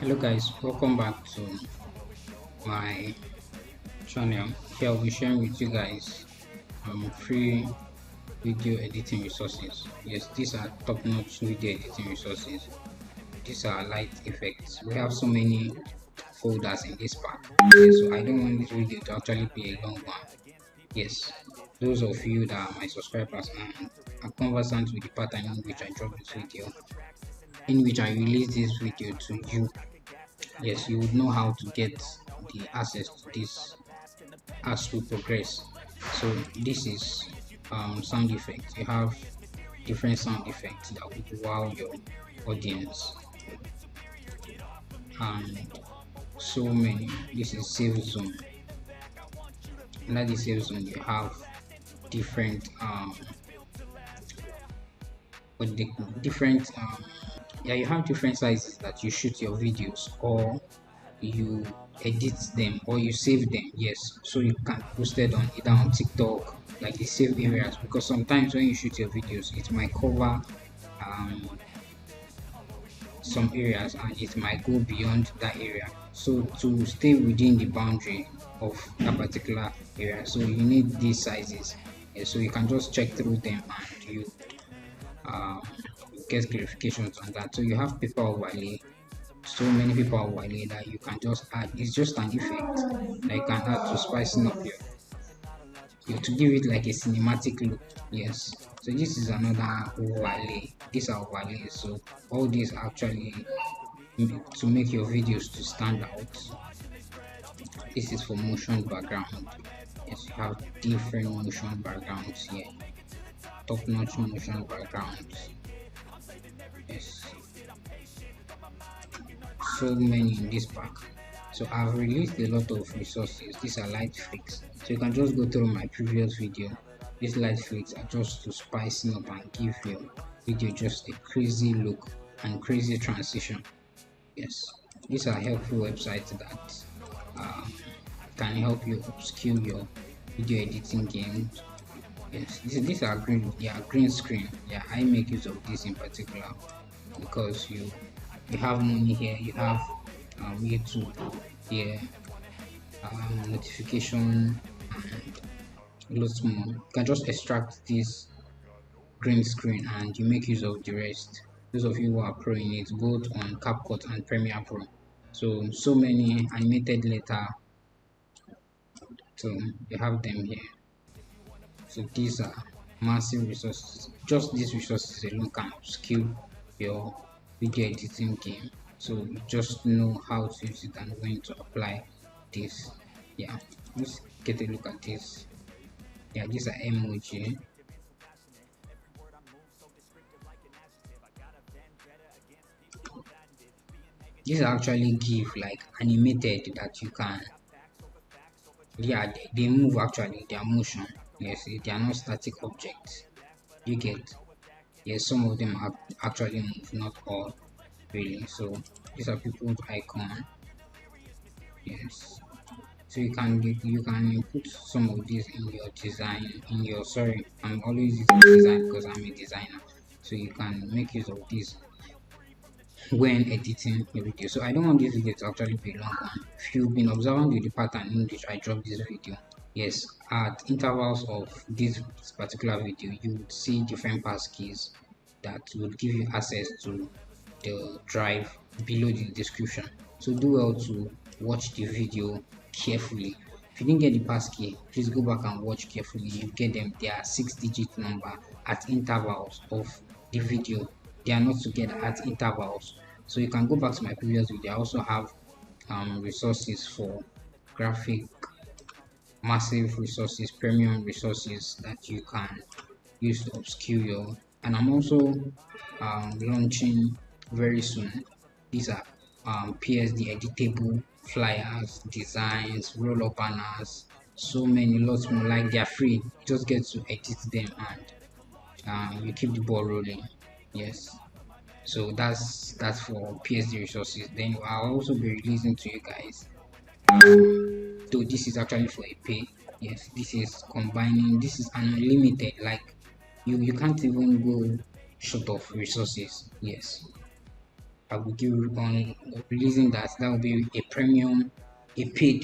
Hello guys, welcome back to my channel. Here I'll be sharing with you guys free video editing resources. Yes, these are top-notch video editing resources. These are light effects. We have so many folders in this pack. Yes, so I don't want this video to actually be a long one. Yes, those of you that are my subscribers and are conversant with the pattern in which I drop this video, in which I release this video to you, yes, you would know how to get the access to this as we progress. So this is sound effects. You have different sound effects that will wow your audience, and so many. This is safe zone. Under the safe zone you have different what the different yeah, you have different sizes that you shoot your videos, or you edit them, or you save them. Yes, so you can post it on either on TikTok, like the save areas, because sometimes when you shoot your videos it might cover um, some areas and it might go beyond that area. So to stay within the boundary of that particular area, so you need these sizes. Yeah, so you can just check through them and you um, get clarifications on that. So you have paper overlay, so many people overlay that you can just add. It's just an effect that you can add to spicing up your to give it like a cinematic look. Yes, so this is another overlay. These are overlays, so all these actually to make your videos to stand out. This is for motion background. Yes, you have different motion backgrounds here, top-notch motion backgrounds. Yes, so many in this pack. So I've released a lot of resources. These are light flicks, so you can just go through my previous video. These light flicks are just to spicing up and give your video just a crazy look and crazy transition. Yes, these are helpful websites that can help you upskill your video editing game. Yes, these are green screen. Yeah, I make use of this in particular because you have money here, you have YouTube here, notification, and lots more. You can just extract this green screen and you make use of the rest. Those of you who are pro in it, both on CapCut and Premiere Pro. So many animated later. So you have them here. So these are massive resources. Just these resources alone can skill your video editing game. So you just know how to use it and when to apply this. Yeah, let's get a look at this. Yeah, these are emoji. These actually give like animated that you can. Yeah, they move actually. They are motion. Yes, they are not static objects. You get. Yes, some of them actually move, not all really. So these are people's icon. Yes, so you can put some of these in your design, in your I'm always using design because I'm a designer, so you can make use of this when editing your video. So I don't want this video to actually be long one. If you've been observing the pattern in which I dropped this video, yes, at intervals of this particular video you would see different passkeys that would give you access to the drive below the description. So do well to watch the video carefully. If you didn't get the passkey, please go back and watch carefully. You get them. They are 6-digit number at intervals of the video. They are not together at intervals. So you can go back to my previous video. I also have resources for graphic, massive resources, premium resources that you can use to upskill your. And I'm also launching very soon. These are PSD editable flyers, designs, roll-up banners, so many, lots more. Like they are free. You just get to edit them and you keep the ball rolling. Yes. So that's for PSD resources. Then I'll also be releasing to you guys. Though this is actually for a pay. Yes, this is combining. This is unlimited. Like you can't even go short of resources. Yes. I will give on releasing that. That will be a premium, a paid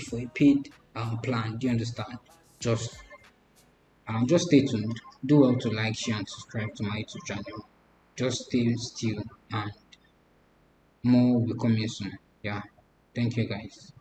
plan. Do you understand? Just just stay tuned. Do well to like, share, and subscribe to my YouTube channel. Just stay still, and more will be coming soon. Yeah. Thank you, guys.